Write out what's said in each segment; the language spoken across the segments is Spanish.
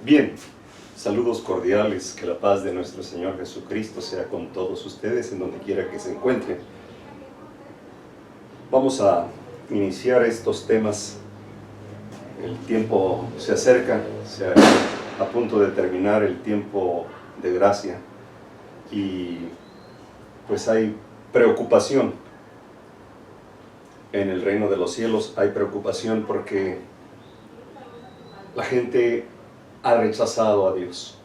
Bien, saludos cordiales, que la paz de nuestro Señor Jesucristo sea con todos ustedes en donde quiera que se encuentren. Vamos a iniciar estos temas. El tiempo se acerca, se a punto de terminar el tiempo de gracia y pues hay preocupación en el reino de los cielos. Hay preocupación porque la gente ha rechazado a Dios.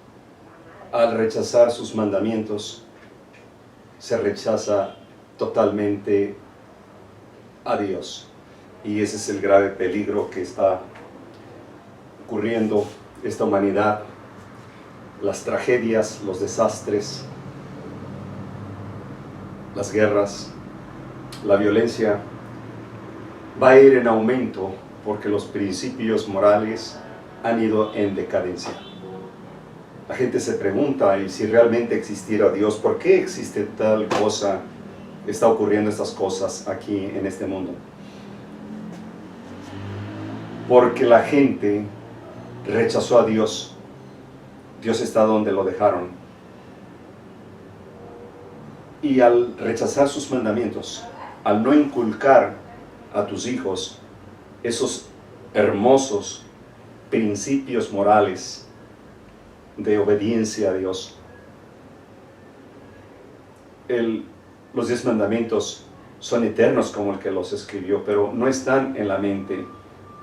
Al rechazar sus mandamientos, se rechaza totalmente a Dios. Y ese es el grave peligro que está ocurriendo esta humanidad. Las tragedias, los desastres, las guerras, la violencia va a ir en aumento porque los principios morales han ido en decadencia. La gente se pregunta, y si realmente existiera Dios, ¿por qué existe tal cosa, está ocurriendo estas cosas aquí en este mundo? Porque la gente rechazó a Dios. Dios está donde lo dejaron. Y al rechazar sus mandamientos, al no inculcar a tus hijos esos hermosos principios morales de obediencia a Dios. Los 10 mandamientos son eternos como el que los escribió, pero no están en la mente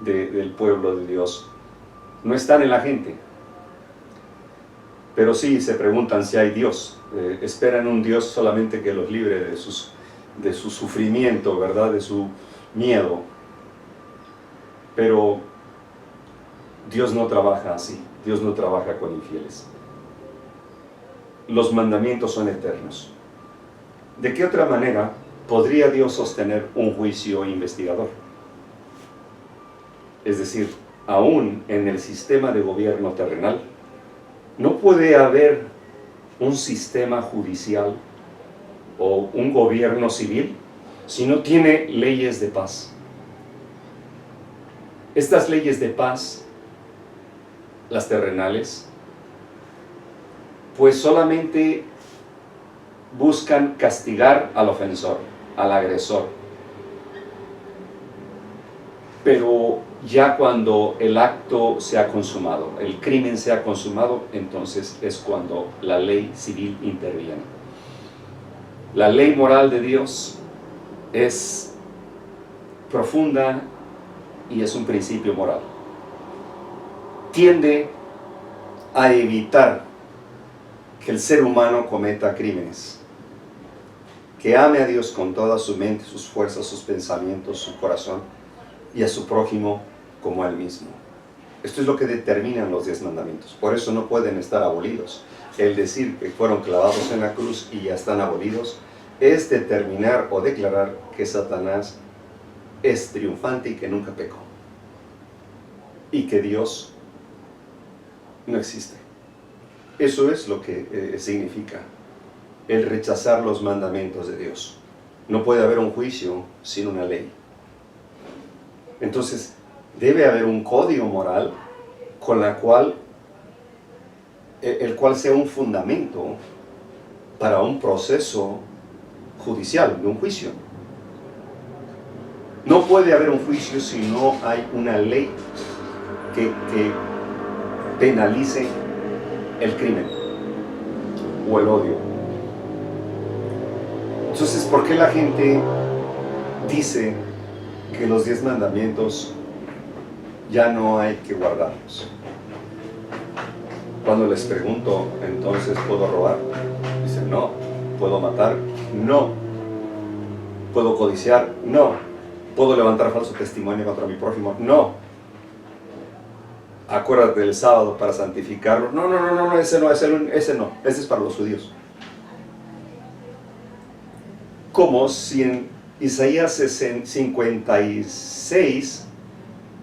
del pueblo de Dios, no están en la gente. Pero sí se preguntan si hay Dios, esperan un Dios solamente que los libre de su sufrimiento, ¿verdad? De su miedo. Pero Dios no trabaja así. Dios no trabaja con infieles. Los mandamientos son eternos. ¿De qué otra manera podría Dios sostener un juicio investigador? Es decir, aún en el sistema de gobierno terrenal, no puede haber un sistema judicial o un gobierno civil si no tiene leyes de paz. Estas leyes de paz, las terrenales, pues solamente buscan castigar al ofensor, al agresor. Pero ya cuando el acto se ha consumado, el crimen se ha consumado, entonces es cuando la ley civil interviene. La ley moral de Dios es profunda y es un principio moral. Tiende a evitar que el ser humano cometa crímenes, que ame a Dios con toda su mente, sus fuerzas, sus pensamientos, su corazón, y a su prójimo como a él mismo. Esto es lo que determinan los 10 mandamientos. Por eso no pueden estar abolidos. El decir que fueron clavados en la cruz y ya están abolidos es determinar o declarar que Satanás es triunfante y que nunca pecó, y que Dios no existe. Eso es lo que significa el rechazar los mandamientos de Dios. No puede haber un juicio sin una ley. Entonces debe haber un código moral con el cual sea un fundamento para un proceso judicial, de un juicio. No puede haber un juicio si no hay una ley que penalice el crimen o el odio. Entonces, ¿por qué la gente dice que los 10 mandamientos ya no hay que guardarlos? Cuando les pregunto, entonces, ¿puedo robar? Dicen, no. ¿Puedo matar? No. ¿Puedo codiciar? No. ¿Puedo levantar falso testimonio contra mi prójimo? No. Acuérdate del sábado para santificarlo. No, ese no, ese es para los judíos. Como si en Isaías 56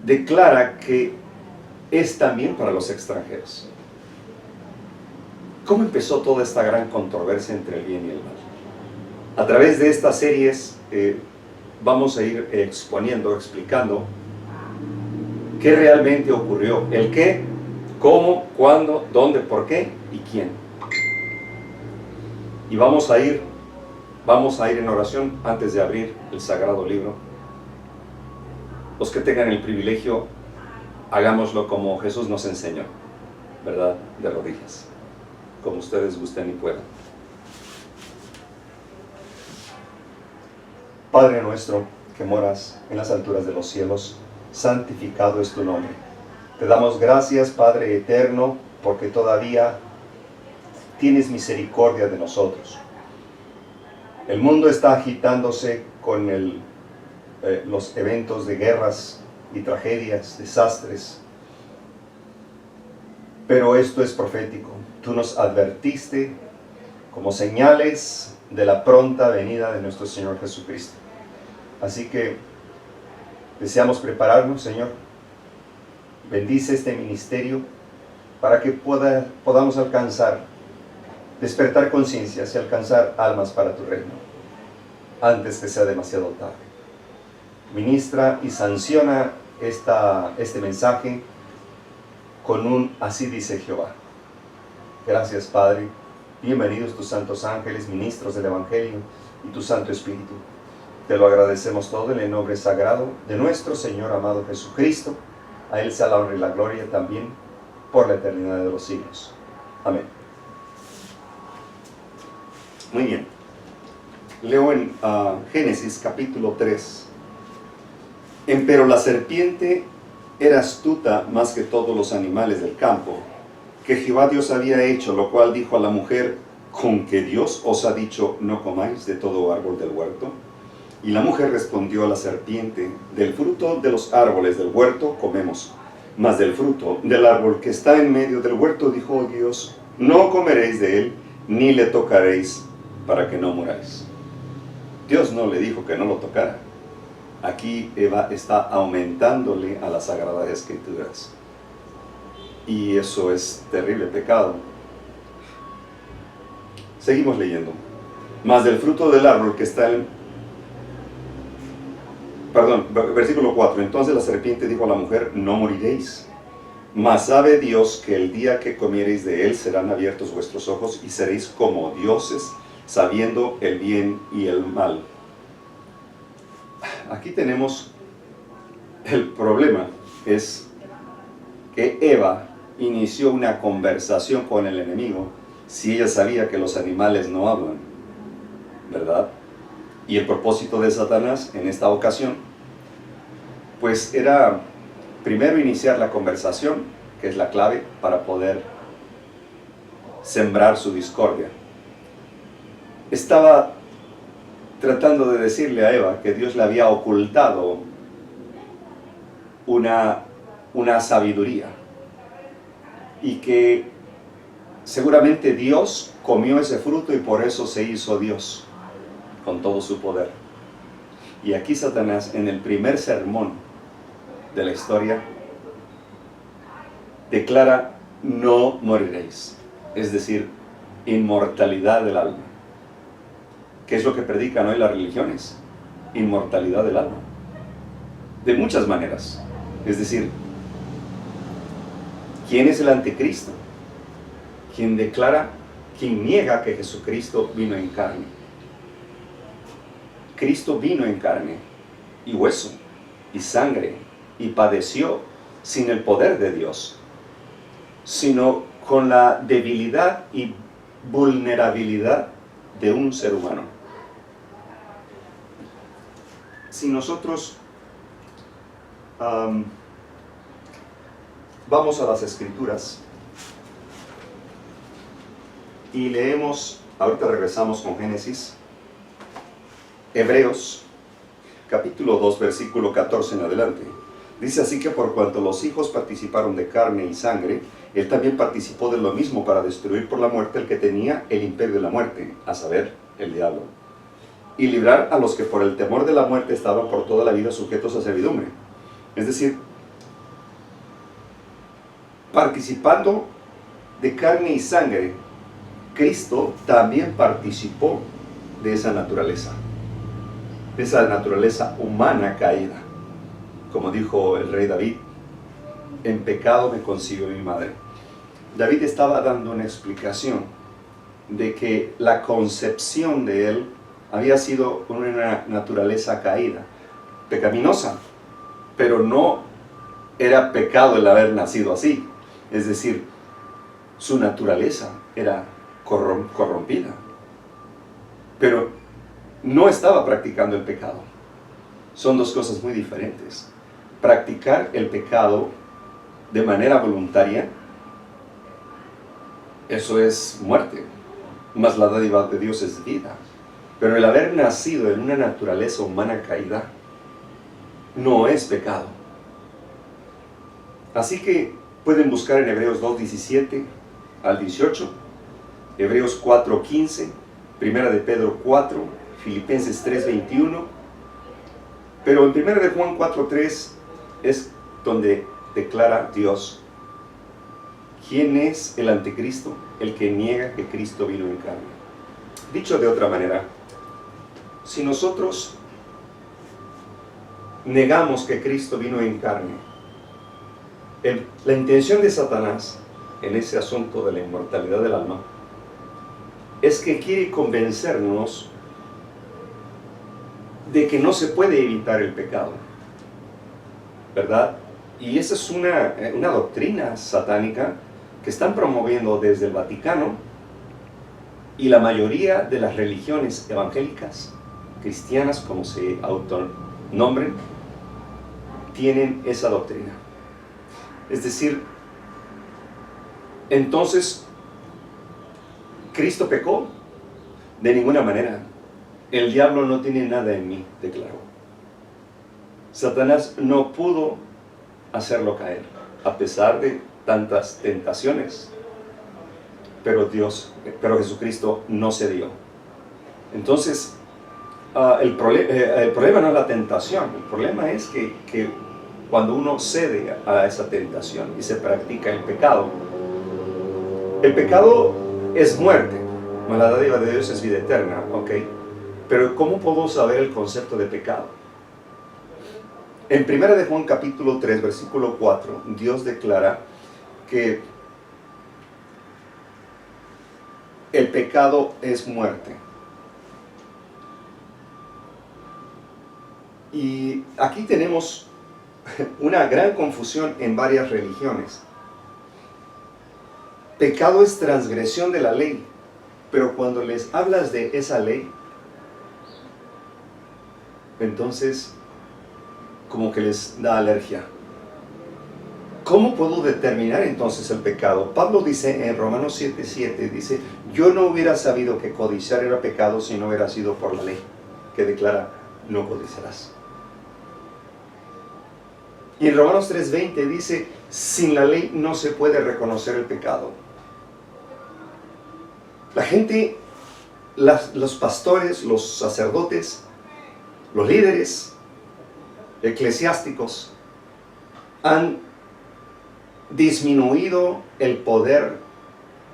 declara que es también para los extranjeros. ¿Cómo empezó toda esta gran controversia entre el bien y el mal? A través de estas series vamos a ir exponiendo, explicando qué realmente ocurrió, el qué ¿Cómo? ¿Cuándo? ¿Dónde? ¿Por qué? ¿Y quién? Y vamos a ir en oración antes de abrir el sagrado libro. Los que tengan el privilegio, hagámoslo como Jesús nos enseñó, ¿verdad? De rodillas, como ustedes gusten y puedan. Padre nuestro, que moras en las alturas de los cielos, santificado es tu nombre. Te damos gracias, Padre eterno, porque todavía tienes misericordia de nosotros. El mundo está agitándose con los eventos de guerras y tragedias, desastres. Pero esto es profético. Tú nos advertiste como señales de la pronta venida de nuestro Señor Jesucristo. Así que deseamos prepararnos, Señor. Bendice este ministerio para que podamos despertar conciencias y alcanzar almas para tu reino, antes que sea demasiado tarde. Ministra y sanciona este mensaje con un así dice Jehová. Gracias, Padre. Bienvenidos tus santos ángeles, ministros del Evangelio y tu Santo Espíritu. Te lo agradecemos todo en el nombre sagrado de nuestro Señor amado Jesucristo. A Él sea la honra y la gloria también por la eternidad de los siglos. Amén. Muy bien. Leo en Génesis capítulo 3. Empero la serpiente era astuta más que todos los animales del campo que Jehová Dios había hecho, lo cual dijo a la mujer: ¿con que Dios os ha dicho no comáis de todo árbol del huerto? Y la mujer respondió a la serpiente: del fruto de los árboles del huerto comemos, mas del fruto del árbol que está en medio del huerto dijo Dios: no comeréis de él, ni le tocaréis, para que no muráis. Dios no le dijo que no lo tocara. Aquí Eva está aumentándole a las Sagradas Escrituras. Y eso es terrible pecado. Seguimos leyendo. Mas del fruto del árbol que está versículo 4. Entonces la serpiente dijo a la mujer: no moriréis. Mas sabe Dios que el día que comiereis de él serán abiertos vuestros ojos y seréis como dioses, sabiendo el bien y el mal. Aquí tenemos el problema, es que Eva inició una conversación con el enemigo si ella sabía que los animales no hablan, ¿verdad? Y el propósito de Satanás en esta ocasión, pues era primero iniciar la conversación, que es la clave para poder sembrar su discordia. Estaba tratando de decirle a Eva que Dios le había ocultado una sabiduría y que seguramente Dios comió ese fruto y por eso se hizo Dios con todo su poder. Y aquí Satanás, en el primer sermón de la historia, declara: no moriréis, es decir, inmortalidad del alma. ¿Qué es lo que predican hoy las religiones? Inmortalidad del alma. De muchas maneras. Es decir, ¿quién es el anticristo? Quien niega que Jesucristo vino en carne. Cristo vino en carne y hueso y sangre y padeció sin el poder de Dios, sino con la debilidad y vulnerabilidad de un ser humano. Si nosotros vamos a las Escrituras y leemos, ahorita regresamos con Génesis, Hebreos, capítulo 2, versículo 14 en adelante. Dice así que por cuanto los hijos participaron de carne y sangre, él también participó de lo mismo para destruir por la muerte el que tenía el imperio de la muerte, a saber, el diablo, y librar a los que por el temor de la muerte estaban por toda la vida sujetos a servidumbre. Es decir, participando de carne y sangre, Cristo también participó de esa naturaleza humana caída. Como dijo el rey David: en pecado me concibió mi madre. David estaba dando una explicación de que la concepción de él había sido una naturaleza caída, pecaminosa, pero no era pecado el haber nacido así. Es decir, su naturaleza era corrompida, pero no estaba practicando el pecado. Son dos cosas muy diferentes. Practicar el pecado de manera voluntaria, eso es muerte, mas la dádiva de Dios es vida. Pero el haber nacido en una naturaleza humana caída no es pecado. Así que pueden buscar en Hebreos 2:17 al 18, Hebreos 4:15, Primera de Pedro 4, Filipenses 3:21, pero en Primera de Juan 4:3 es donde declara Dios quién es el anticristo, el que niega que Cristo vino en carne. Dicho de otra manera, si nosotros negamos que Cristo vino en carne, la intención de Satanás en ese asunto de la inmortalidad del alma es que quiere convencernos de que no se puede evitar el pecado, ¿verdad? Y esa es una doctrina satánica que están promoviendo desde el Vaticano y la mayoría de las religiones evangélicas, cristianas, como se autonombren, tienen esa doctrina. Es decir, entonces, ¿Cristo pecó? De ninguna manera. El diablo no tiene nada en mí, declaró. Satanás no pudo hacerlo caer, a pesar de tantas tentaciones. Pero Jesucristo no cedió. Entonces, el problema no es la tentación, el problema es que cuando uno cede a esa tentación y se practica el pecado es muerte, mas la dádiva de Dios es vida eterna, ¿ok? Pero ¿cómo puedo saber el concepto de pecado? En 1 de Juan capítulo 3, versículo 4, Dios declara que el pecado es muerte. Y aquí tenemos una gran confusión en varias religiones. Pecado es transgresión de la ley, pero cuando les hablas de esa ley, entonces como que les da alergia. ¿Cómo puedo determinar entonces el pecado? Pablo dice en Romanos 7:7, dice, yo no hubiera sabido que codiciar era pecado si no hubiera sido por la ley, que declara, no codiciarás. Y en Romanos 3:20 dice, sin la ley no se puede reconocer el pecado. La gente, los pastores, los sacerdotes, los líderes eclesiásticos han disminuido el poder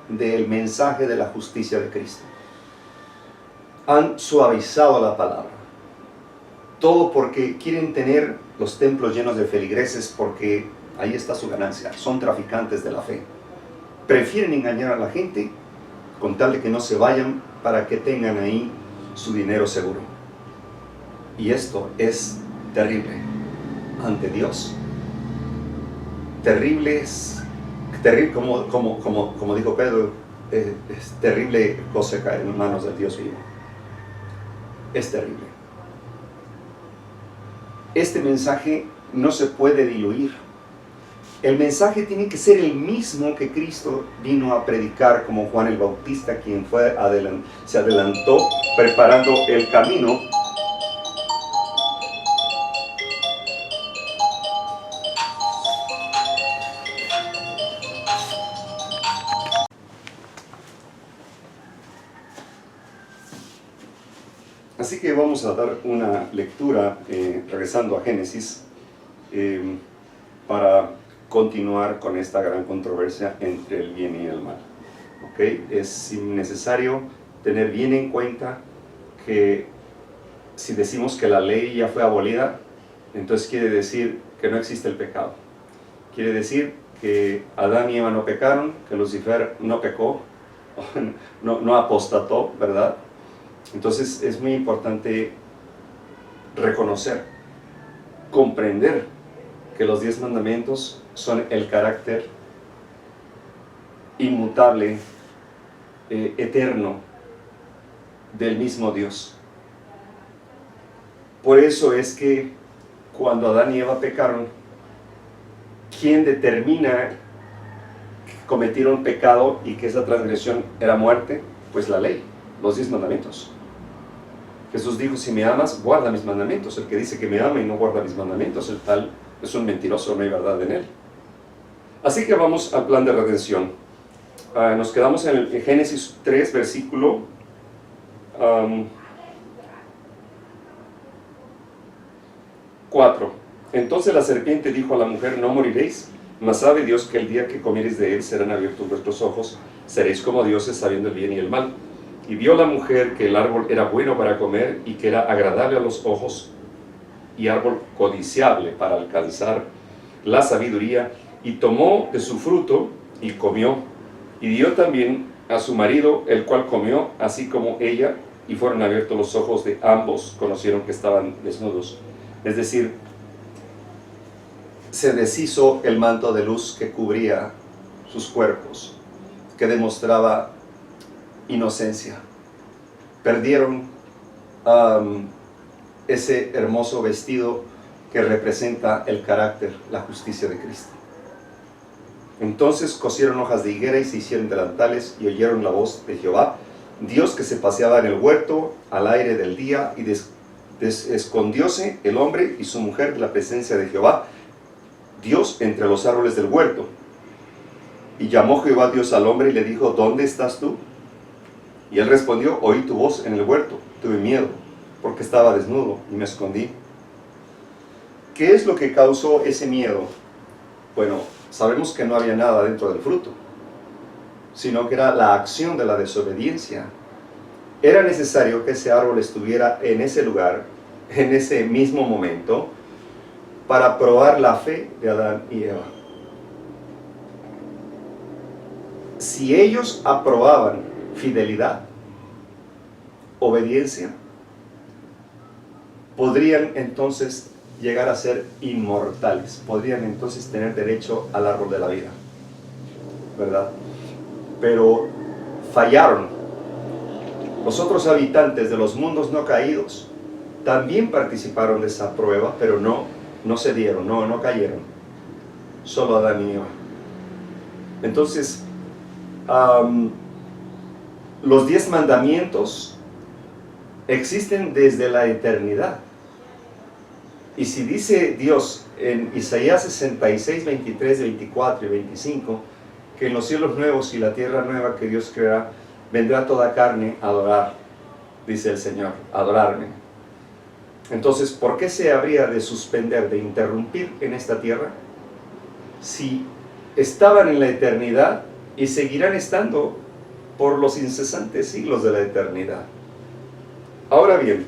del mensaje de la justicia de Cristo. Han suavizado la palabra. Todo porque quieren tener los templos llenos de feligreses, porque ahí está su ganancia. Son traficantes de la fe. Prefieren engañar a la gente con tal de que no se vayan, para que tengan ahí su dinero seguro. Y esto es terrible ante Dios. Terrible como dijo Pedro, es terrible cosa caer en manos del Dios vivo. Es terrible. Este mensaje no se puede diluir. El mensaje tiene que ser el mismo que Cristo vino a predicar, como Juan el Bautista, quien se adelantó preparando el camino. Así que vamos a dar una lectura, regresando a Génesis, para continuar con esta gran controversia entre el bien y el mal. ¿Okay? Es necesario tener bien en cuenta que si decimos que la ley ya fue abolida, entonces quiere decir que no existe el pecado. Quiere decir que Adán y Eva no pecaron, que Lucifer no pecó, no apostató, ¿verdad? Entonces es muy importante reconocer, comprender que los 10 mandamientos son el carácter inmutable, eterno del mismo Dios. Por eso es que cuando Adán y Eva pecaron, ¿quién determina que cometieron pecado y que esa transgresión era muerte? Pues la ley, los 10 mandamientos. Jesús dijo, si me amas, guarda mis mandamientos. El que dice que me ama y no guarda mis mandamientos, el tal es un mentiroso, no hay verdad en él. Así que vamos al plan de redención. Nos quedamos en Génesis 3, versículo 4. Entonces la serpiente dijo a la mujer, no moriréis, mas sabe Dios que el día que comiereis de él serán abiertos vuestros ojos, seréis como dioses sabiendo el bien y el mal. Y vio la mujer que el árbol era bueno para comer y que era agradable a los ojos y árbol codiciable para alcanzar la sabiduría, y tomó de su fruto y comió, y dio también a su marido, el cual comió, así como ella, y fueron abiertos los ojos de ambos, conocieron que estaban desnudos. Es decir, se deshizo el manto de luz que cubría sus cuerpos, que demostraba inocencia. Perdieron ese hermoso vestido que representa el carácter, la justicia de Cristo. Entonces cosieron hojas de higuera y se hicieron delantales y oyeron la voz de Jehová, Dios que se paseaba en el huerto al aire del día, y escondióse el hombre y su mujer de la presencia de Jehová, Dios entre los árboles del huerto. Y llamó Jehová Dios al hombre y le dijo, ¿dónde estás tú? Y él respondió, oí tu voz en el huerto, tuve miedo, porque estaba desnudo y me escondí. ¿Qué es lo que causó ese miedo? Bueno, sabemos que no había nada dentro del fruto, sino que era la acción de la desobediencia. Era necesario que ese árbol estuviera en ese lugar, en ese mismo momento, para probar la fe de Adán y Eva. Si ellos aprobaban fidelidad, obediencia, podrían entonces llegar a ser inmortales, podrían entonces tener derecho al árbol de la vida, ¿verdad? Pero fallaron. Los otros habitantes de los mundos no caídos también participaron de esa prueba, pero no cedieron, no cayeron. Solo Adán y Eva. Entonces, los 10 mandamientos existen desde la eternidad. Y si dice Dios en Isaías 66, 23, 24 y 25, que en los cielos nuevos y la tierra nueva que Dios creará, vendrá toda carne a adorar, dice el Señor, a adorarme. Entonces, ¿por qué se habría de suspender, de interrumpir en esta tierra? Si estaban en la eternidad y seguirán estando por los incesantes siglos de la eternidad. Ahora bien,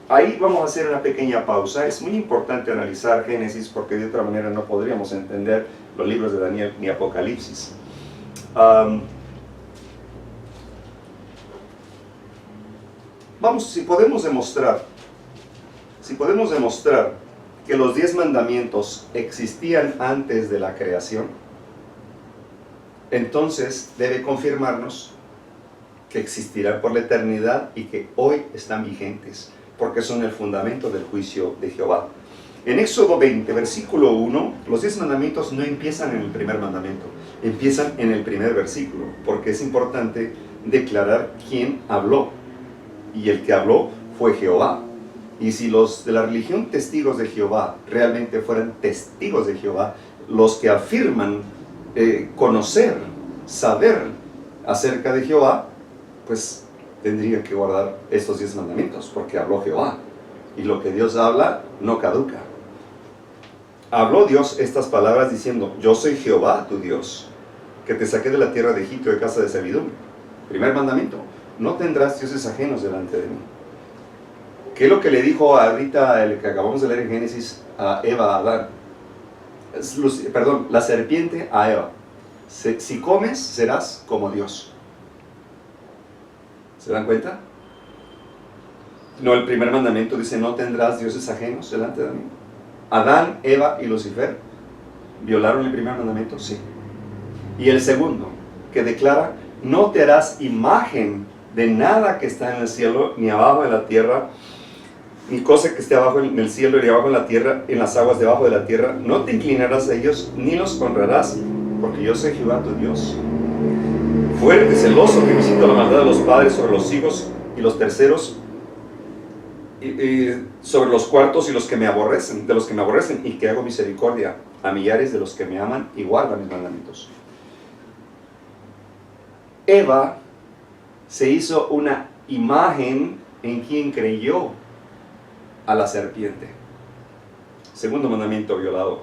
ahí vamos a hacer una pequeña pausa. Es muy importante analizar Génesis porque de otra manera no podríamos entender los libros de Daniel ni Apocalipsis. Si podemos demostrar que los 10 mandamientos existían antes de la creación, entonces debe confirmarnos que existirán por la eternidad y que hoy están vigentes, porque son el fundamento del juicio de Jehová. En Éxodo 20, versículo 1, los 10 mandamientos no empiezan en el primer mandamiento, empiezan en el primer versículo, porque es importante declarar quién habló. Y el que habló fue Jehová. Y si los de la religión testigos de Jehová realmente fueran testigos de Jehová, los que afirman conocer, saber acerca de Jehová, pues tendrían que guardar estos 10 mandamientos, porque habló Jehová. Y lo que Dios habla no caduca. Habló Dios estas palabras diciendo, yo soy Jehová tu Dios, que te saqué de la tierra de Egipto, de casa de servidumbre. Primer mandamiento, no tendrás dioses ajenos delante de mí. ¿Qué es lo que le dijo ahorita el que acabamos de leer en Génesis a Eva, a Adán? la serpiente a Eva: si comes, serás como Dios. ¿Se dan cuenta? No, el primer mandamiento dice: no tendrás dioses ajenos delante de mí. Adán, Eva y Lucifer violaron el primer mandamiento, sí. Y el segundo, que declara: no te harás imagen de nada que está en el cielo, ni abajo en la tierra, ni cosa que esté abajo en el cielo, ni abajo en la tierra, en las aguas debajo de la tierra. No te inclinarás a ellos, ni los honrarás, porque yo soy Jehová tu Dios, fuerte, celoso, que visito la maldad de los padres sobre los hijos y los terceros, y sobre los cuartos y los que me aborrecen, de los que me aborrecen, y que hago misericordia a millares de los que me aman y guardan mis mandamientos. Eva se hizo una imagen en quien creyó a la serpiente. Segundo mandamiento violado.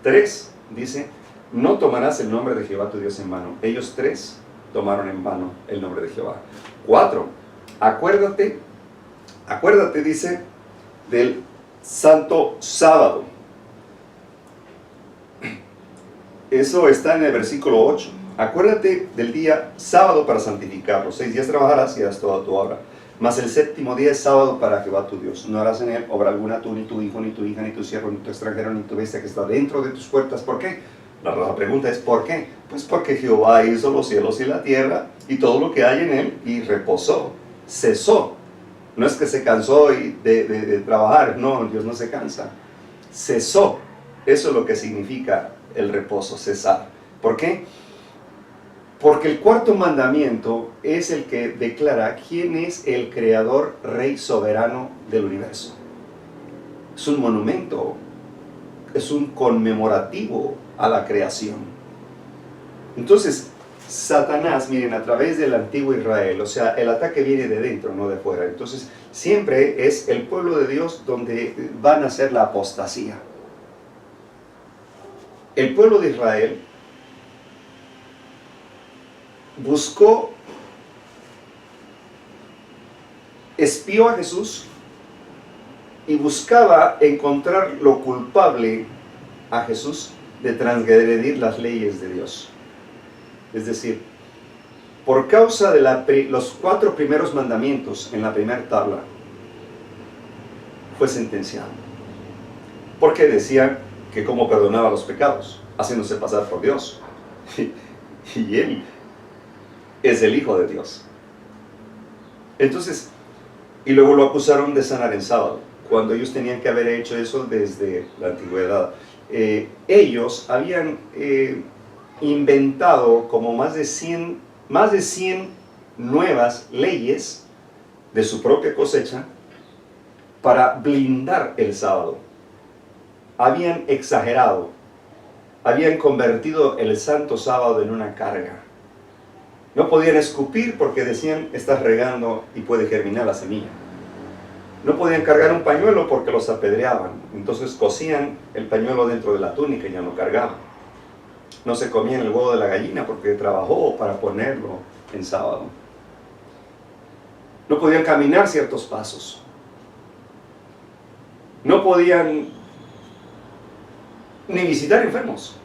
3 dice: no tomarás el nombre de Jehová tu Dios en vano. Ellos 3 tomaron en vano el nombre de Jehová. 4, acuérdate, dice, del santo sábado. Eso está en el versículo 8. Acuérdate del día sábado para santificarlo. 6 días trabajarás y harás toda tu obra. Mas el séptimo día es sábado para Jehová tu Dios. No harás en él obra alguna, tú, ni tu hijo, ni tu hija, ni tu siervo, ni tu extranjero, ni tu bestia que está dentro de tus puertas. ¿Por qué? La pregunta es: ¿por qué? Pues porque Jehová hizo los cielos y la tierra y todo lo que hay en él, y reposó, cesó. No es que se cansó de trabajar, no, Dios no se cansa. Cesó. Eso es lo que significa el reposo, cesar. ¿Por qué? Porque el cuarto mandamiento es el que declara quién es el creador, rey soberano del universo. Es un monumento, es un conmemorativo a la creación. Entonces, Satanás, miren, a través del antiguo Israel, o sea, el ataque viene de dentro, no de fuera. Entonces, siempre es el pueblo de Dios donde van a hacer la apostasía. El pueblo de Israel espió a Jesús y buscaba encontrar lo culpable a Jesús de transgredir las leyes de Dios. Es decir, por causa de los 4 primeros mandamientos en la primera tabla, fue sentenciado. Porque decían que cómo perdonaba los pecados, haciéndose pasar por Dios. Y él es el Hijo de Dios. Entonces, y luego lo acusaron de sanar en sábado, cuando ellos tenían que haber hecho eso desde la antigüedad. Ellos habían inventado como más de 100 nuevas leyes de su propia cosecha para blindar el sábado. Habían exagerado, habían convertido el santo sábado en una carga. No podían escupir porque decían: estás regando y puede germinar la semilla. No podían cargar un pañuelo porque los apedreaban. Entonces cosían el pañuelo dentro de la túnica y ya no cargaban. No se comían el huevo de la gallina porque trabajó para ponerlo en sábado. No podían caminar ciertos pasos. No podían ni visitar enfermos,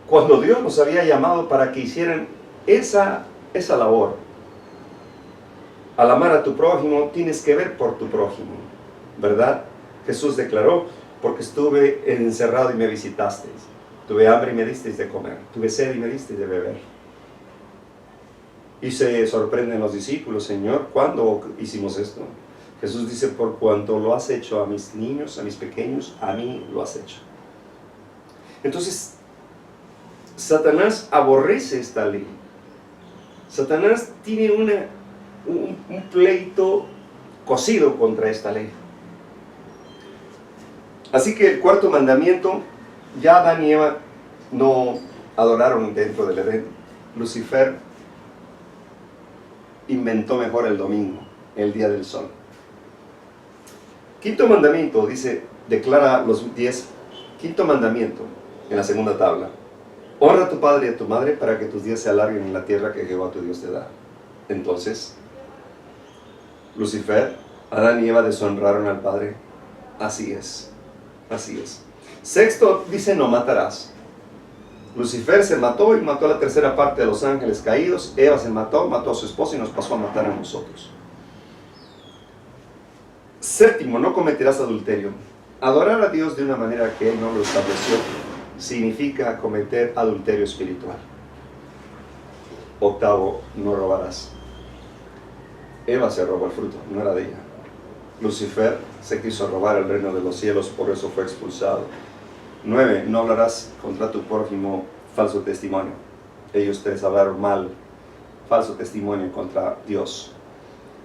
cuando Dios los había llamado para que hicieran esa labor. Al amar a tu prójimo, tienes que ver por tu prójimo, ¿verdad? Jesús declaró: porque estuve encerrado y me visitasteis, tuve hambre y me disteis de comer, tuve sed y me disteis de beber. Y se sorprenden los discípulos: Señor, ¿cuándo hicimos esto? Jesús dice: por cuanto lo has hecho a mis niños, a mis pequeños, a mí lo has hecho. Entonces, Satanás aborrece esta ley. Satanás tiene un pleito cosido contra esta ley. Así que el cuarto mandamiento, ya Adán y Eva no adoraron dentro del Edén. Lucifer inventó mejor el domingo, el día del sol. Quinto mandamiento, declara los 10. Quinto mandamiento, en la segunda tabla: honra a tu padre y a tu madre para que tus días se alarguen en la tierra que Jehová tu Dios te da. Entonces, Lucifer, Adán y Eva deshonraron al Padre. Así es, así es. Sexto, dice no matarás. Lucifer se mató y mató a la tercera parte de los ángeles caídos. Eva se mató, mató a su esposo y nos pasó a matar a nosotros. Séptimo, no cometerás adulterio. Adorar a Dios de una manera que Él no lo estableció significa cometer adulterio espiritual. Octavo, no robarás. Eva se robó el fruto, no era de ella. Lucifer se quiso robar el reino de los cielos, por eso fue expulsado. 9, no hablarás contra tu prójimo falso testimonio. Ellos tres hablaron mal, falso testimonio contra Dios.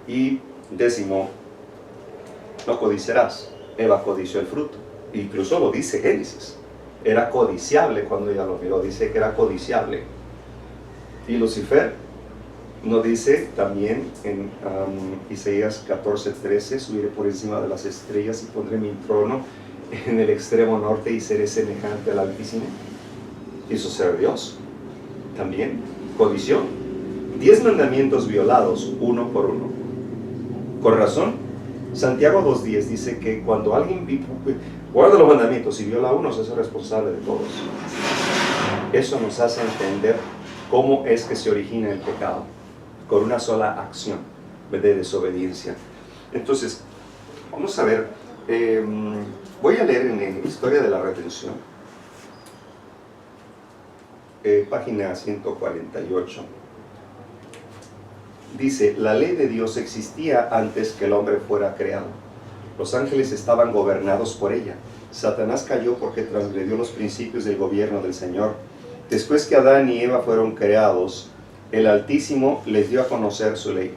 Y 10, no codiciarás. Eva codició el fruto. Incluso lo dice Génesis. Era codiciable cuando ella lo miró. Dice que era codiciable. Y Lucifer nos dice también en Isaías 14:13, subiré por encima de las estrellas y pondré mi trono en el extremo norte y seré semejante al Altísimo. Quiso ser Dios. También codició. 10 mandamientos violados uno por uno. Con razón, Santiago 2:10 dice que cuando alguien guarda los mandamientos y viola uno, se hace responsable de todos. Eso nos hace entender cómo es que se origina el pecado, con una sola acción de desobediencia. Entonces, vamos a ver, voy a leer en Historia de la Redención, página 148. Dice, la ley de Dios existía antes que el hombre fuera creado. Los ángeles estaban gobernados por ella. Satanás cayó porque transgredió los principios del gobierno del Señor. Después que Adán y Eva fueron creados, el Altísimo les dio a conocer su ley.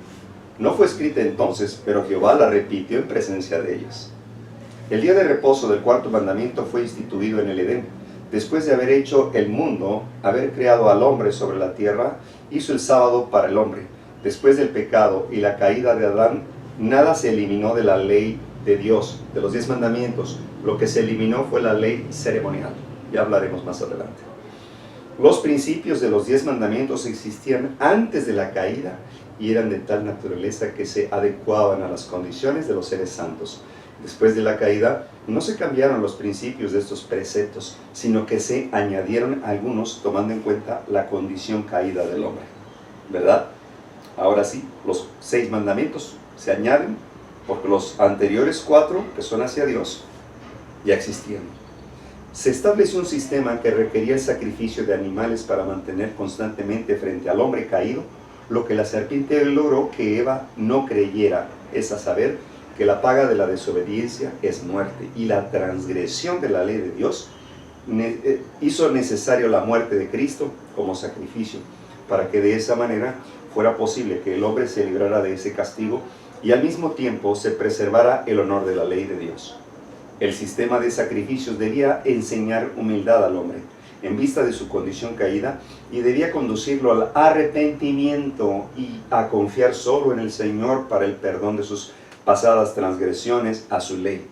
No fue escrita entonces, pero Jehová la repitió en presencia de ellas. El día de reposo del cuarto mandamiento fue instituido en el Edén. Después de haber hecho el mundo, haber creado al hombre sobre la tierra, hizo el sábado para el hombre. Después del pecado y la caída de Adán, nada se eliminó de la ley de Dios, de los 10 mandamientos. Lo que se eliminó fue la ley ceremonial. Ya hablaremos más adelante. Los principios de los 10 mandamientos existían antes de la caída y eran de tal naturaleza que se adecuaban a las condiciones de los seres santos. Después de la caída, no se cambiaron los principios de estos preceptos, sino que se añadieron algunos tomando en cuenta la condición caída del hombre. ¿Verdad? Ahora sí, los 6 mandamientos se añaden porque los anteriores 4, que son hacia Dios, ya existían. Se estableció un sistema que requería el sacrificio de animales para mantener constantemente frente al hombre caído lo que la serpiente logró que Eva no creyera, es a saber, que la paga de la desobediencia es muerte, y la transgresión de la ley de Dios hizo necesario la muerte de Cristo como sacrificio, para que de esa manera fuera posible que el hombre se librara de ese castigo y al mismo tiempo se preservara el honor de la ley de Dios. El sistema de sacrificios debía enseñar humildad al hombre en vista de su condición caída y debía conducirlo al arrepentimiento y a confiar solo en el Señor para el perdón de sus pasadas transgresiones a su ley.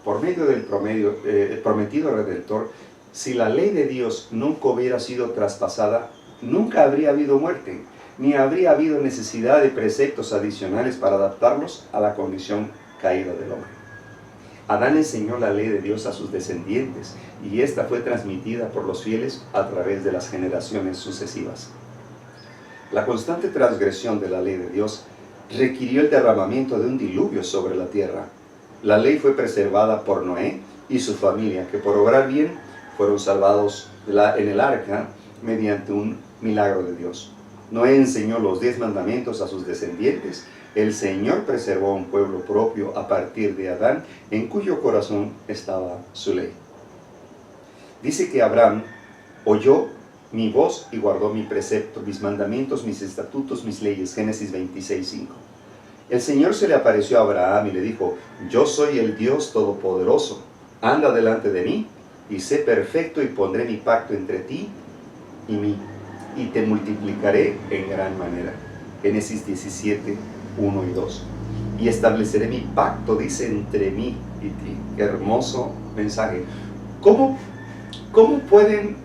Por medio del prometido Redentor, si la ley de Dios nunca hubiera sido traspasada, nunca habría habido muerte, ni habría habido necesidad de preceptos adicionales para adaptarlos a la condición caída del hombre. Adán enseñó la ley de Dios a sus descendientes, y esta fue transmitida por los fieles a través de las generaciones sucesivas. La constante transgresión de la ley de Dios requirió el derramamiento de un diluvio sobre la tierra. La ley fue preservada por Noé y su familia, que por obrar bien fueron salvados en el arca mediante un milagro de Dios. Noé enseñó los 10 mandamientos a sus descendientes. El Señor preservó un pueblo propio a partir de Adán, en cuyo corazón estaba su ley. Dice que Abraham oyó mi voz y guardó mi precepto, mis mandamientos, mis estatutos, mis leyes. Génesis 26:5. El Señor se le apareció a Abraham y le dijo: yo soy el Dios Todopoderoso, anda delante de mí y sé perfecto, y pondré mi pacto entre ti y mí, y te multiplicaré en gran manera. Génesis 17:1 y 2. Y estableceré mi pacto, dice, entre mí y ti. Qué hermoso mensaje. ¿Cómo pueden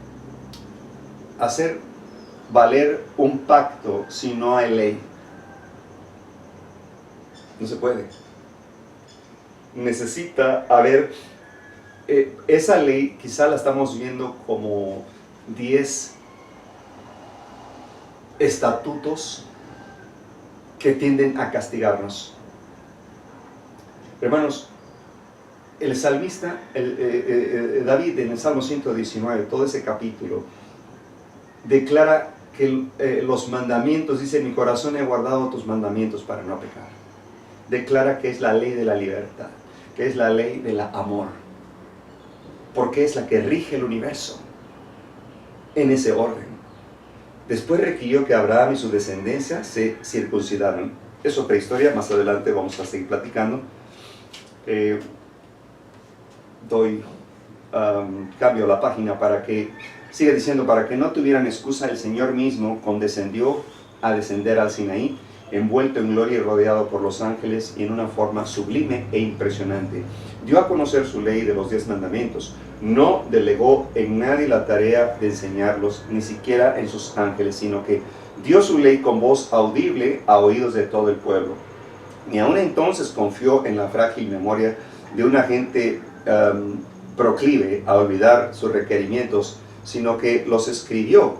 hacer valer un pacto si no hay ley? No se puede. Necesita haber esa ley quizá la estamos viendo como 10 estatutos que tienden a castigarnos. Hermanos, el salmista, David, en el Salmo 119, todo ese capítulo, declara que los mandamientos, dice, mi corazón he guardado tus mandamientos para no pecar. Declara que es la ley de la libertad, que es la ley del amor, porque es la que rige el universo en ese orden. Después requirió que Abraham y su descendencia se circuncidaran. Es otra historia, más adelante vamos a seguir platicando. Cambio la página para que, sigue diciendo, para que no tuvieran excusa, el Señor mismo condescendió a descender al Sinaí, envuelto en gloria y rodeado por los ángeles, y en una forma sublime e impresionante. Dio a conocer su ley de los 10 mandamientos. No delegó en nadie la tarea de enseñarlos, ni siquiera en sus ángeles, sino que dio su ley con voz audible a oídos de todo el pueblo. Ni aun entonces confió en la frágil memoria de una gente proclive a olvidar sus requerimientos, sino que los escribió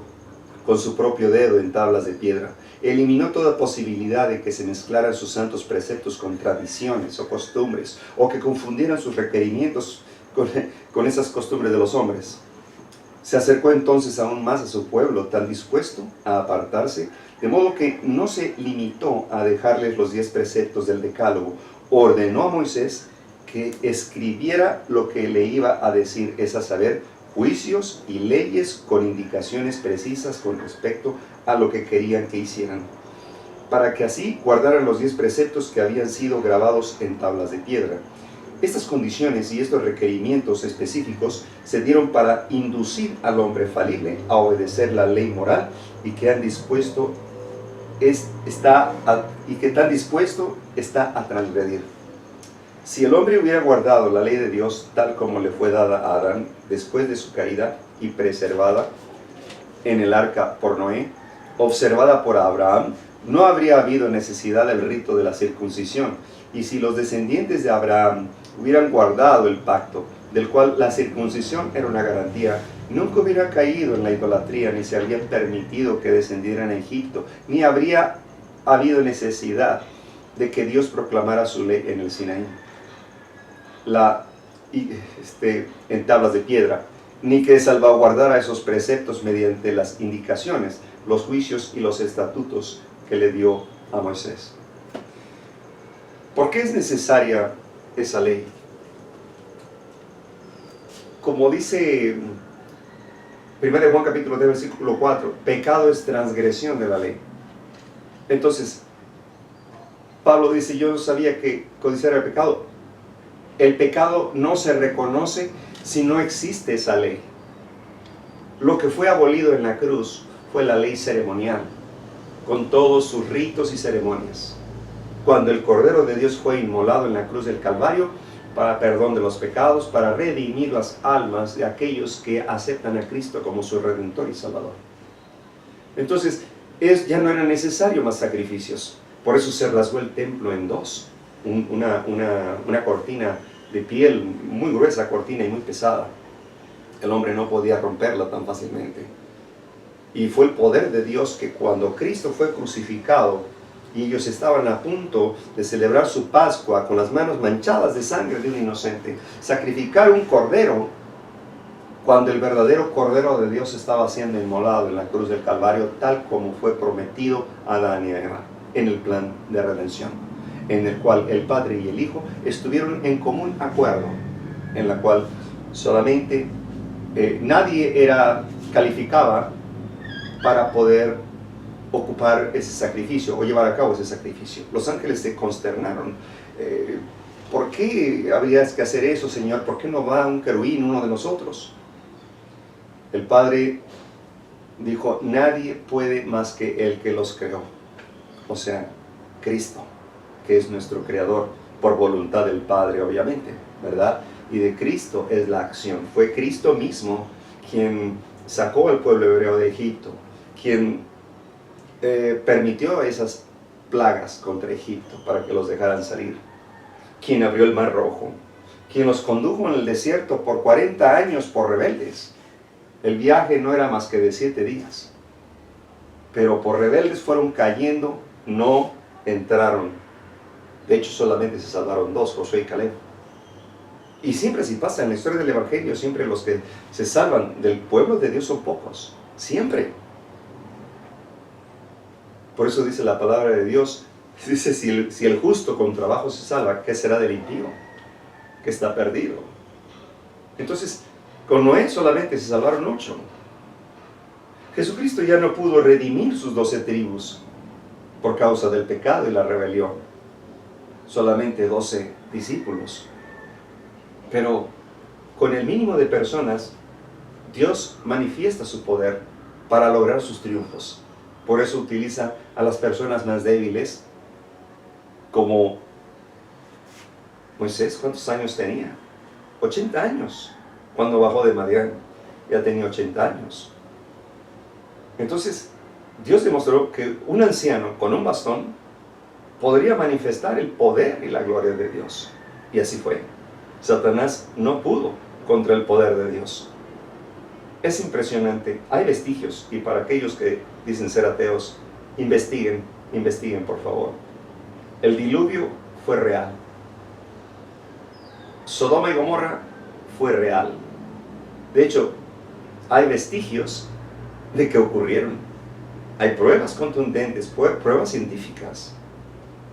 con su propio dedo en tablas de piedra. Eliminó toda posibilidad de que se mezclaran sus santos preceptos con tradiciones o costumbres, o que confundieran sus requerimientos con esas costumbres de los hombres. Se acercó entonces aún más a su pueblo, tan dispuesto a apartarse, de modo que no se limitó a dejarles los 10 preceptos del Decálogo. Ordenó a Moisés que escribiera lo que le iba a decir, es a saber, juicios y leyes con indicaciones precisas con respecto a lo que querían que hicieran, para que así guardaran los 10 preceptos que habían sido grabados en tablas de piedra. Estas condiciones y estos requerimientos específicos se dieron para inducir al hombre falible a obedecer la ley moral y que tan dispuesto está a transgredir. Si el hombre hubiera guardado la ley de Dios tal como le fue dada a Adán después de su caída y preservada en el arca por Noé, observada por Abraham, no habría habido necesidad del rito de la circuncisión. Y si los descendientes de Abraham hubieran guardado el pacto, del cual la circuncisión era una garantía, nunca hubiera caído en la idolatría, ni se habría permitido que descendieran a Egipto, ni habría habido necesidad de que Dios proclamara su ley en el Sinaí, en tablas de piedra, ni que salvaguardara esos preceptos mediante las indicaciones, los juicios y los estatutos que le dio a Moisés. ¿Por qué es necesaria esa ley? Como dice 1 Juan capítulo 3 versículo 4, pecado es transgresión de la ley. Entonces, Pablo dice, yo no sabía que codiciar era pecado. El pecado no se reconoce si no existe esa ley. Lo que fue abolido en la cruz fue la ley ceremonial, con todos sus ritos y ceremonias. Cuando el Cordero de Dios fue inmolado en la cruz del Calvario para perdón de los pecados, para redimir las almas de aquellos que aceptan a Cristo como su Redentor y Salvador. Entonces, ya no eran necesarios más sacrificios. Por eso se rasgó el templo en dos. Una cortina de piel, muy gruesa cortina y muy pesada. El hombre no podía romperla tan fácilmente. Y fue el poder de Dios que cuando Cristo fue crucificado y ellos estaban a punto de celebrar su Pascua con las manos manchadas de sangre de un inocente, sacrificar un cordero, cuando el verdadero Cordero de Dios estaba siendo inmolado en la cruz del Calvario, tal como fue prometido a Adán y a Eva en el plan de redención, en el cual el Padre y el Hijo estuvieron en común acuerdo, en la cual solamente nadie calificaba para poder ocupar ese sacrificio o llevar a cabo ese sacrificio. Los ángeles se consternaron. ¿Por qué habrías que hacer eso, Señor? ¿Por qué no va un querubín, uno de nosotros? El Padre dijo, nadie puede más que el que los creó, o sea, Cristo, que es nuestro creador, por voluntad del Padre, obviamente, ¿verdad? Y de Cristo es la acción. Fue Cristo mismo quien sacó al pueblo hebreo de Egipto, quien permitió esas plagas contra Egipto para que los dejaran salir, quien abrió el Mar Rojo, quien los condujo en el desierto por 40 años por rebeldes. El viaje no era más que de 7 días. Pero por rebeldes fueron cayendo, no entraron. De hecho, solamente se salvaron 2, Josué y Caleb. Y siempre así pasa en la historia del Evangelio, siempre los que se salvan del pueblo de Dios son pocos. Siempre. Por eso dice la palabra de Dios, dice, si el justo con trabajo se salva, ¿qué será del impío? Que está perdido. Entonces, con Noé solamente se salvaron 8. Jesucristo ya no pudo redimir sus 12 tribus por causa del pecado y la rebelión. Solamente 12 discípulos. Pero con el mínimo de personas, Dios manifiesta su poder para lograr sus triunfos. Por eso utiliza a las personas más débiles, como Moisés. ¿Cuántos años tenía? 80 años. Cuando bajó de Madián, ya tenía 80 años. Entonces, Dios demostró que un anciano con un bastón podría manifestar el poder y la gloria de Dios. Y así fue. Satanás no pudo contra el poder de Dios. Es impresionante. Hay vestigios, y para aquellos que dicen ser ateos, investiguen por favor. El diluvio fue real. Sodoma y Gomorra fue real. De hecho, hay vestigios de que ocurrieron. Hay pruebas contundentes, pruebas científicas,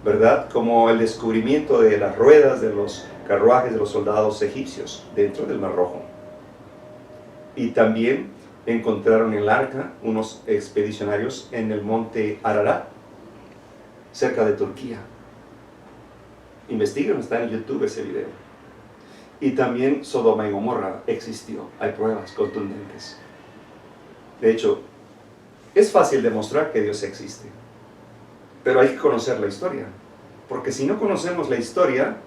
¿verdad? Como el descubrimiento de las ruedas de los carruajes de los soldados egipcios dentro del Mar Rojo. Y también encontraron el arca unos expedicionarios en el monte Ararat, cerca de Turquía. Investiguen, está en YouTube ese video. Y también Sodoma y Gomorra existió, hay pruebas contundentes. De hecho, es fácil demostrar que Dios existe, pero hay que conocer la historia, porque si no conocemos la historia,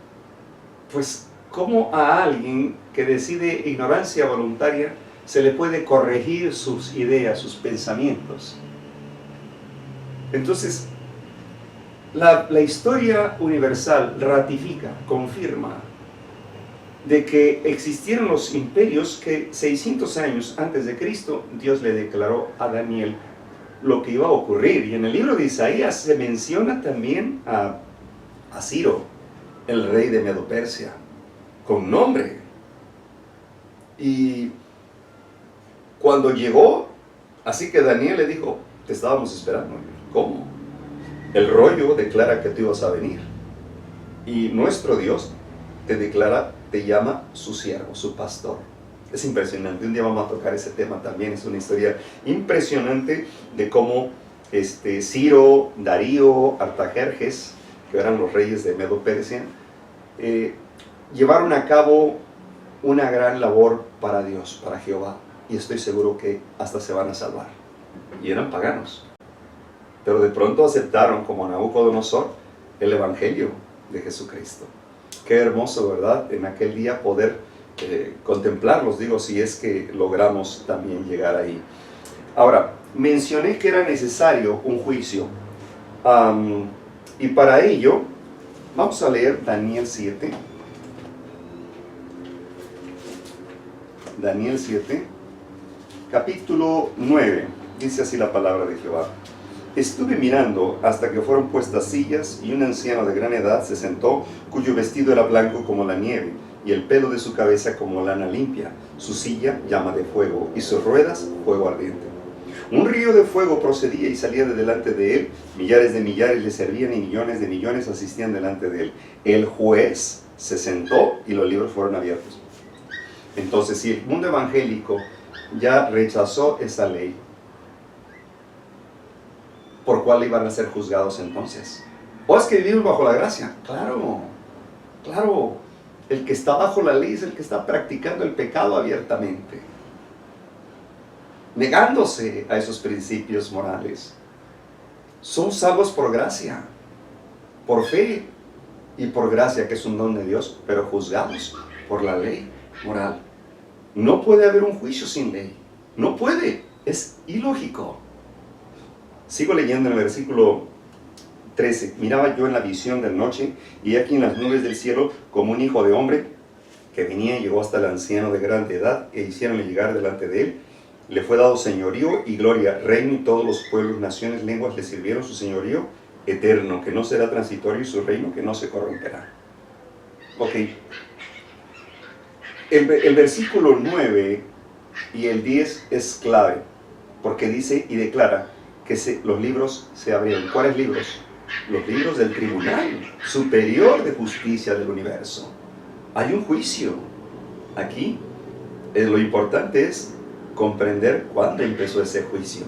pues ¿cómo a alguien que decide ignorancia voluntaria se le puede corregir sus ideas, sus pensamientos? Entonces, la historia universal ratifica, confirma de que existieron los imperios que 600 años antes de Cristo Dios le declaró a Daniel lo que iba a ocurrir. Y en el libro de Isaías se menciona también a Ciro, el rey de Medo-Persia, con nombre. Y cuando llegó, así que Daniel le dijo, te estábamos esperando. ¿Cómo? El rollo declara que tú ibas a venir. Y nuestro Dios te declara, te llama su siervo, su pastor. Es impresionante. Un día vamos a tocar ese tema también. Es una historia impresionante de cómo Ciro, Darío, Artajerjes, que eran los reyes de Medo-Persia, llevaron a cabo una gran labor para Dios, para Jehová. Y estoy seguro que hasta se van a salvar. Y eran paganos. Pero de pronto aceptaron, como Nabucodonosor, el evangelio de Jesucristo. Qué hermoso, ¿verdad? En aquel día poder contemplarlos, digo, si es que logramos también llegar ahí. Ahora, mencioné que era necesario un juicio. Y para ello, vamos a leer Daniel 7. Daniel 7, capítulo 9. Dice así la palabra de Jehová. Estuve mirando hasta que fueron puestas sillas y un anciano de gran edad se sentó, cuyo vestido era blanco como la nieve y el pelo de su cabeza como lana limpia, su silla llama de fuego y sus ruedas fuego ardiente. Un río de fuego procedía y salía de delante de él, millares de millares le servían y millones de millones asistían delante de él. El juez se sentó y los libros fueron abiertos. Entonces, si el mundo evangélico ya rechazó esa ley, ¿por cuál iban a ser juzgados entonces? ¿O es que vivimos bajo la gracia? Claro, claro. El que está bajo la ley es el que está practicando el pecado abiertamente, negándose a esos principios morales. Somos salvos por gracia, por fe y por gracia, que es un don de Dios, pero juzgados por la ley moral. No puede haber un juicio sin ley. No puede. Es ilógico. Sigo leyendo en el versículo 13. Miraba yo en la visión de noche, y aquí en las nubes del cielo, como un hijo de hombre, que venía y llegó hasta el anciano de grande edad, e hicieronle llegar delante de él. Le fue dado señorío y gloria, reino, y todos los pueblos, naciones, lenguas le sirvieron. Su señorío eterno, que no será transitorio, y su reino que no se corromperá. Ok. El versículo 9 y el 10 es clave, porque dice y declara que los libros se abrieron. ¿Cuáles libros? Los libros del Tribunal Superior de Justicia del Universo. Hay un juicio aquí. Lo importante es comprender cuándo empezó ese juicio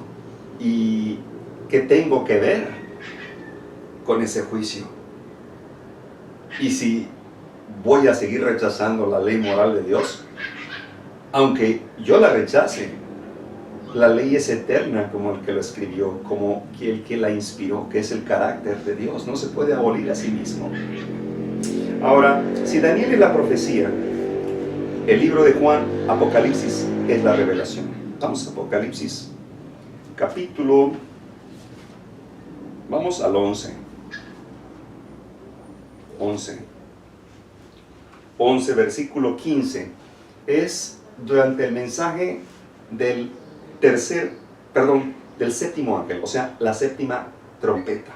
y qué tengo que ver con ese juicio. Y si voy a seguir rechazando la ley moral de Dios, aunque yo la rechace, la ley es eterna como el que lo escribió, como el que la inspiró, que es el carácter de Dios. No se puede abolir a sí mismo. Ahora, si Daniel es la profecía, el libro de Juan, Apocalipsis, es la revelación. Vamos a Apocalipsis, capítulo, vamos al 11. 11, versículo 15. Es durante el mensaje del séptimo ángel, o sea, la séptima trompeta.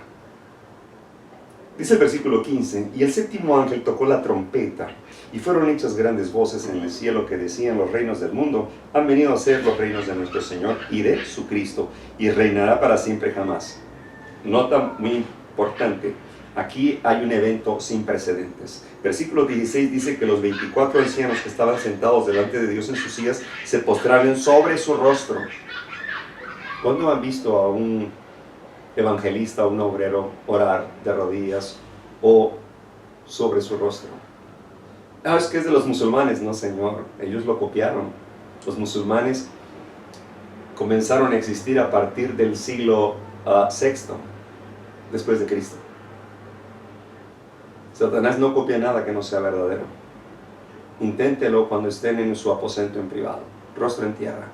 Dice el versículo 15, y el séptimo ángel tocó la trompeta, y fueron hechas grandes voces en el cielo que decían: los reinos del mundo han venido a ser los reinos de nuestro Señor y de su Cristo, y reinará para siempre jamás. Nota muy importante, aquí hay un evento sin precedentes. Versículo 16 dice que los 24 ancianos que estaban sentados delante de Dios en sus sillas se postraron sobre su rostro. ¿Cuándo han visto a un evangelista o un obrero orar de rodillas o sobre su rostro? Es que es de los musulmanes. No, señor, ellos lo copiaron. Los musulmanes comenzaron a existir a partir del siglo VI después de Cristo. Satanás no copia nada que no sea verdadero. Inténtelo cuando estén en su aposento en privado, rostro en tierra.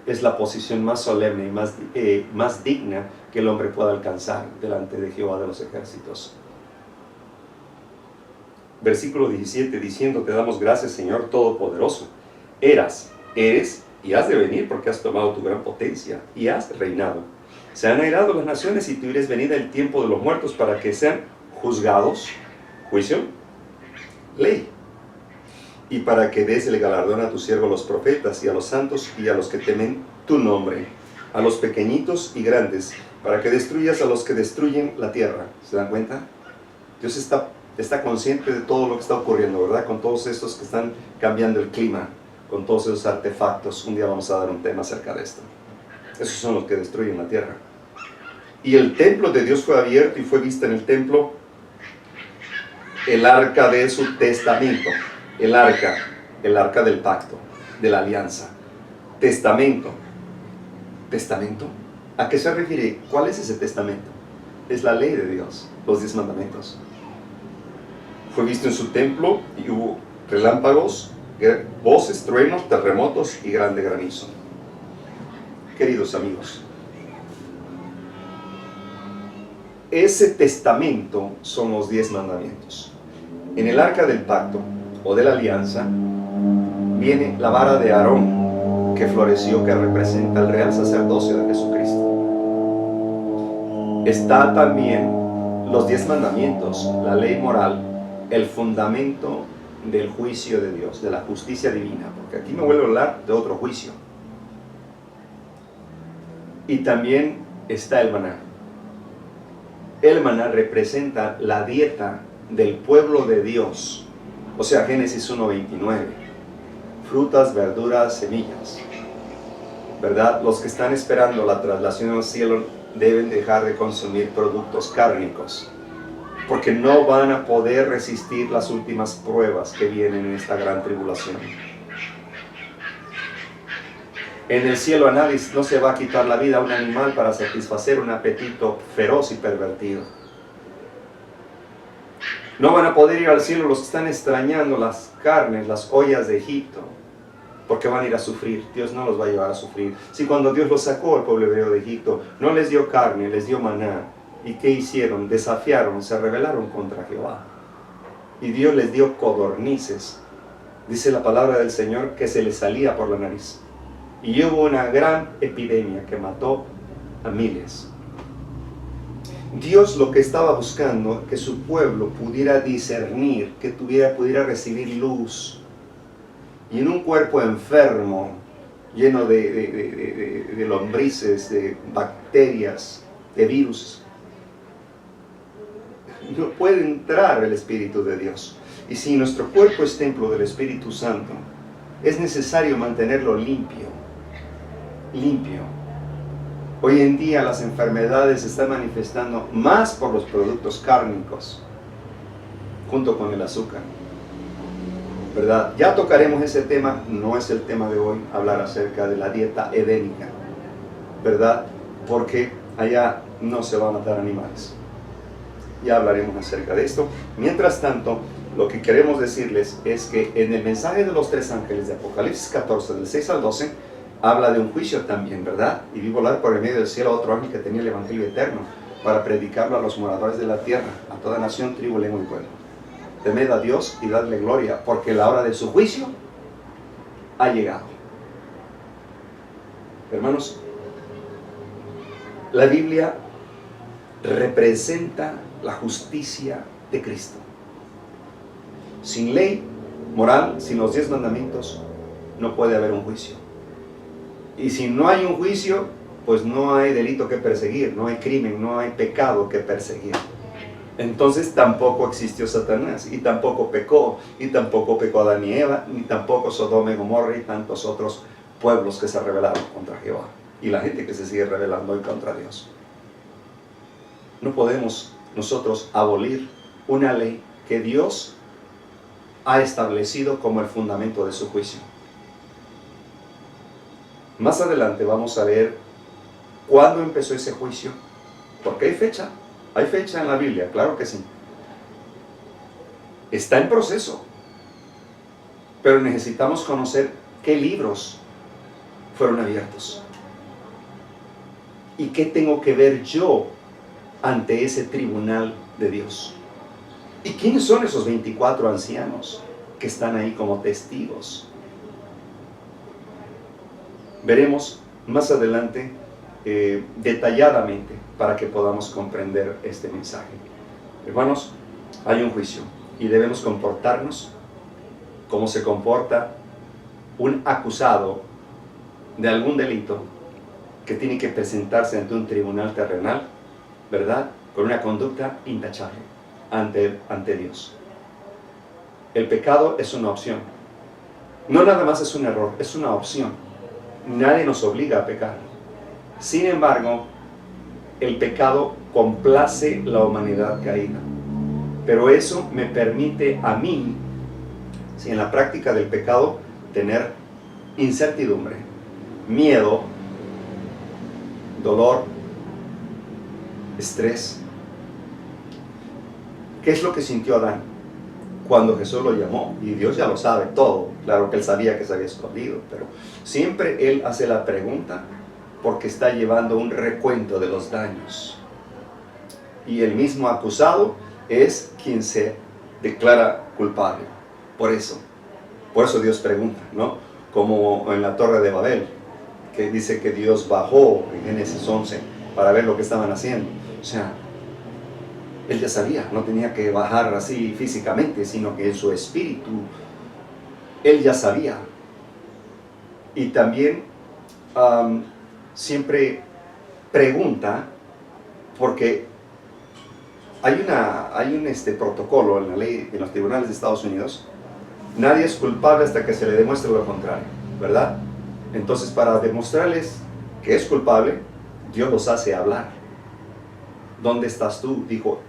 Es la posición más solemne y más digna que el hombre pueda alcanzar delante de Jehová de los ejércitos. Versículo 17, diciendo: te damos gracias, Señor Todopoderoso. Eres y has de venir, porque has tomado tu gran potencia y has reinado. Se han airado las naciones y tú eres venida el tiempo de los muertos para que sean juzgados, juicio, ley. Y para que des el galardón a tu siervo los profetas y a los santos y a los que temen tu nombre, a los pequeñitos y grandes, para que destruyas a los que destruyen la tierra. ¿Se dan cuenta? Dios está consciente de todo lo que está ocurriendo, ¿verdad? Con todos estos que están cambiando el clima, con todos esos artefactos. Un día vamos a dar un tema acerca de esto. Esos son los que destruyen la tierra. Y el templo de Dios fue abierto y fue vista en el templo el arca de su testamento. El arca del pacto, de la alianza. Testamento. ¿Testamento? ¿A qué se refiere? ¿Cuál es ese testamento? Es la ley de Dios, los 10 mandamientos. Fue visto en su templo y hubo relámpagos, voces, truenos, terremotos y grande granizo. Queridos amigos, ese testamento son los 10 mandamientos. En el arca del pacto o de la alianza viene la vara de Aarón que floreció, que representa el real sacerdocio de Jesucristo. Está también los 10 mandamientos, la ley moral, el fundamento del juicio de Dios, de la justicia divina, porque aquí me vuelvo a hablar de otro juicio. Y también está el maná. El maná representa la dieta del pueblo de Dios, o sea, Génesis 1:29, frutas, verduras, semillas, ¿verdad? Los que están esperando la traslación al cielo deben dejar de consumir productos cárnicos, porque no van a poder resistir las últimas pruebas que vienen en esta gran tribulación. En el cielo a nadie no se va a quitar la vida a un animal para satisfacer un apetito feroz y pervertido. No van a poder ir al cielo los que están extrañando las carnes, las ollas de Egipto, porque van a ir a sufrir. Dios no los va a llevar a sufrir. Si cuando Dios los sacó al pueblo hebreo de Egipto, no les dio carne, les dio maná. ¿Y qué hicieron? Desafiaron, se rebelaron contra Jehová. Y Dios les dio codornices dice la palabra del Señor, que se le salía por la nariz. Y hubo una gran epidemia que mató a miles. Dios lo que estaba buscando, que su pueblo pudiera discernir, que pudiera recibir luz. Y en un cuerpo enfermo, lleno de lombrices, de bacterias, de virus, no puede entrar el Espíritu de Dios. Y si nuestro cuerpo es templo del Espíritu Santo, es necesario mantenerlo limpio. Limpio. Hoy en día las enfermedades se están manifestando más por los productos cárnicos, junto con el azúcar, ¿verdad? Ya tocaremos ese tema, no es el tema de hoy, hablar acerca de la dieta edénica, ¿verdad? Porque allá no se va a matar animales. Ya hablaremos acerca de esto. Mientras tanto, lo que queremos decirles es que en el mensaje de los 3 ángeles de Apocalipsis 14, del 6 al 12, habla de un juicio también, ¿verdad? Y vi volar por el medio del cielo a otro ángel que tenía el evangelio eterno para predicarlo a los moradores de la tierra, a toda nación, tribu, lengua y pueblo. Temed a Dios y dadle gloria, porque la hora de su juicio ha llegado. Hermanos, la Biblia representa la justicia de Cristo. Sin ley moral, sin los 10 mandamientos, no puede haber un juicio. Y si no hay un juicio, pues no hay delito que perseguir, no hay crimen, no hay pecado que perseguir. Entonces tampoco existió Satanás, y tampoco pecó Adán y Eva, ni tampoco Sodoma y Gomorra y tantos otros pueblos que se rebelaron contra Jehová, y la gente que se sigue rebelando hoy contra Dios. No podemos nosotros abolir una ley que Dios ha establecido como el fundamento de su juicio. Más adelante vamos a ver cuándo empezó ese juicio, porque hay fecha en la Biblia, claro que sí. Está en proceso, pero necesitamos conocer qué libros fueron abiertos y qué tengo que ver yo ante ese tribunal de Dios. ¿Y quiénes son esos 24 ancianos que están ahí como testigos? Veremos más adelante detalladamente para que podamos comprender este mensaje. Hermanos, hay un juicio y debemos comportarnos como se comporta un acusado de algún delito que tiene que presentarse ante un tribunal terrenal, ¿verdad? Con una conducta intachable ante Dios. El pecado es una opción. No nada más es un error, es una opción. Nadie nos obliga a pecar. Sin embargo, el pecado complace la humanidad caída. Pero eso me permite a mí, si en la práctica del pecado, tener incertidumbre, miedo, dolor, estrés. ¿Qué es lo que sintió Adán cuando Jesús lo llamó? Y Dios ya lo sabe todo. Claro que él sabía que se había escondido, pero siempre él hace la pregunta porque está llevando un recuento de los daños. Y el mismo acusado es quien se declara culpable. Por eso Dios pregunta, ¿no? Como en la Torre de Babel, que dice que Dios bajó en Génesis 11 para ver lo que estaban haciendo. O sea, él ya sabía, no tenía que bajar así físicamente, sino que en su espíritu, él ya sabía. Y también siempre pregunta, porque hay un protocolo en la ley, en los tribunales de Estados Unidos. Nadie es culpable hasta que se le demuestre lo contrario, ¿verdad? Entonces, para demostrarles que es culpable, Dios los hace hablar. ¿Dónde estás tú? Dijo,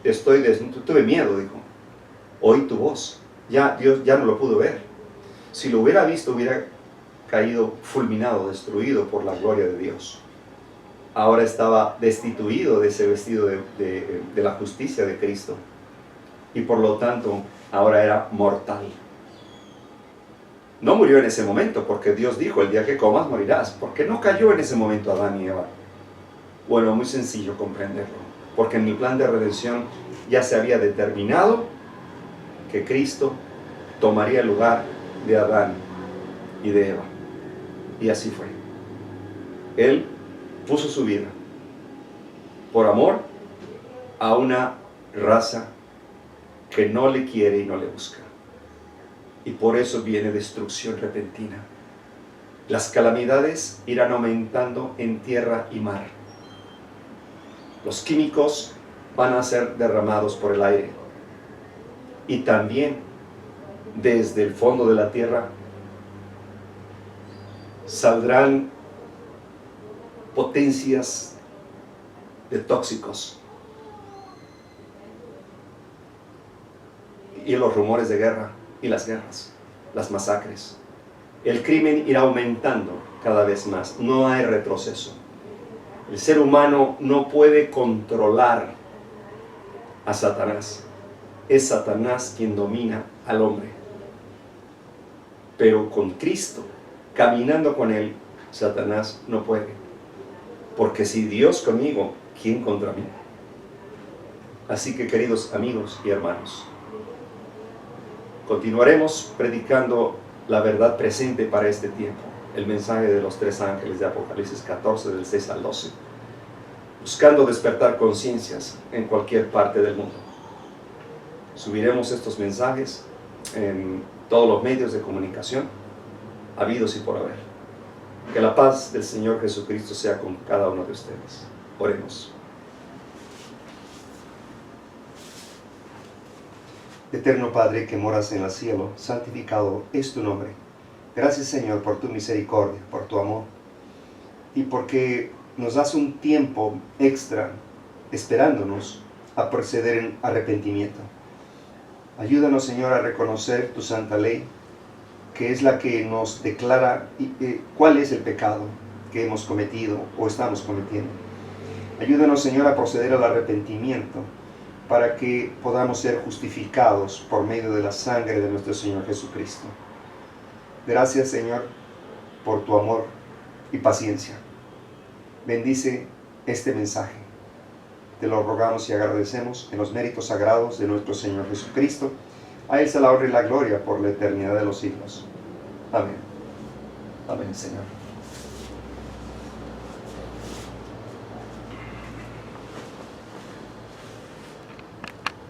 estoy desnudo. Tuve miedo, dijo. Oí tu voz. Ya Dios ya no lo pudo ver. Si lo hubiera visto, hubiera caído fulminado, destruido por la gloria de Dios. Ahora estaba destituido de ese vestido de la justicia de Cristo. Y por lo tanto, ahora era mortal. No murió en ese momento, porque Dios dijo, el día que comas morirás. ¿Por qué no cayó en ese momento Adán y Eva? Bueno, muy sencillo comprenderlo, porque en el plan de redención ya se había determinado que Cristo tomaría el lugar de Adán y de Eva. Y así fue. Él puso su vida por amor a una raza que no le quiere y no le busca. Y por eso viene destrucción repentina. Las calamidades irán aumentando en tierra y mar. Los químicos van a ser derramados por el aire. Y también desde el fondo de la tierra saldrán potencias de tóxicos. Y los rumores de guerra y las guerras, las masacres. El crimen irá aumentando cada vez más. No hay retroceso. El ser humano no puede controlar a Satanás. Es Satanás quien domina al hombre. Pero con Cristo, caminando con Él, Satanás no puede. Porque si Dios conmigo, ¿quién contra mí? Así que, queridos amigos y hermanos, continuaremos predicando la verdad presente para este tiempo, el mensaje de los 3 ángeles de Apocalipsis 14, del 6 al 12, buscando despertar conciencias en cualquier parte del mundo. Subiremos estos mensajes en todos los medios de comunicación, habidos y por haber. Que la paz del Señor Jesucristo sea con cada uno de ustedes. Oremos. Eterno Padre que moras en el cielo, santificado es tu nombre. Gracias, Señor, por tu misericordia, por tu amor, y porque nos das un tiempo extra esperándonos a proceder en arrepentimiento. Ayúdanos, Señor, a reconocer tu santa ley, que es la que nos declara cuál es el pecado que hemos cometido o estamos cometiendo. Ayúdanos, Señor, a proceder al arrepentimiento, para que podamos ser justificados por medio de la sangre de nuestro Señor Jesucristo. Gracias, Señor, por tu amor y paciencia. Bendice este mensaje. Te lo rogamos y agradecemos en los méritos sagrados de nuestro Señor Jesucristo. A Él sea la honra y la gloria por la eternidad de los siglos. Amén. Amén, Señor.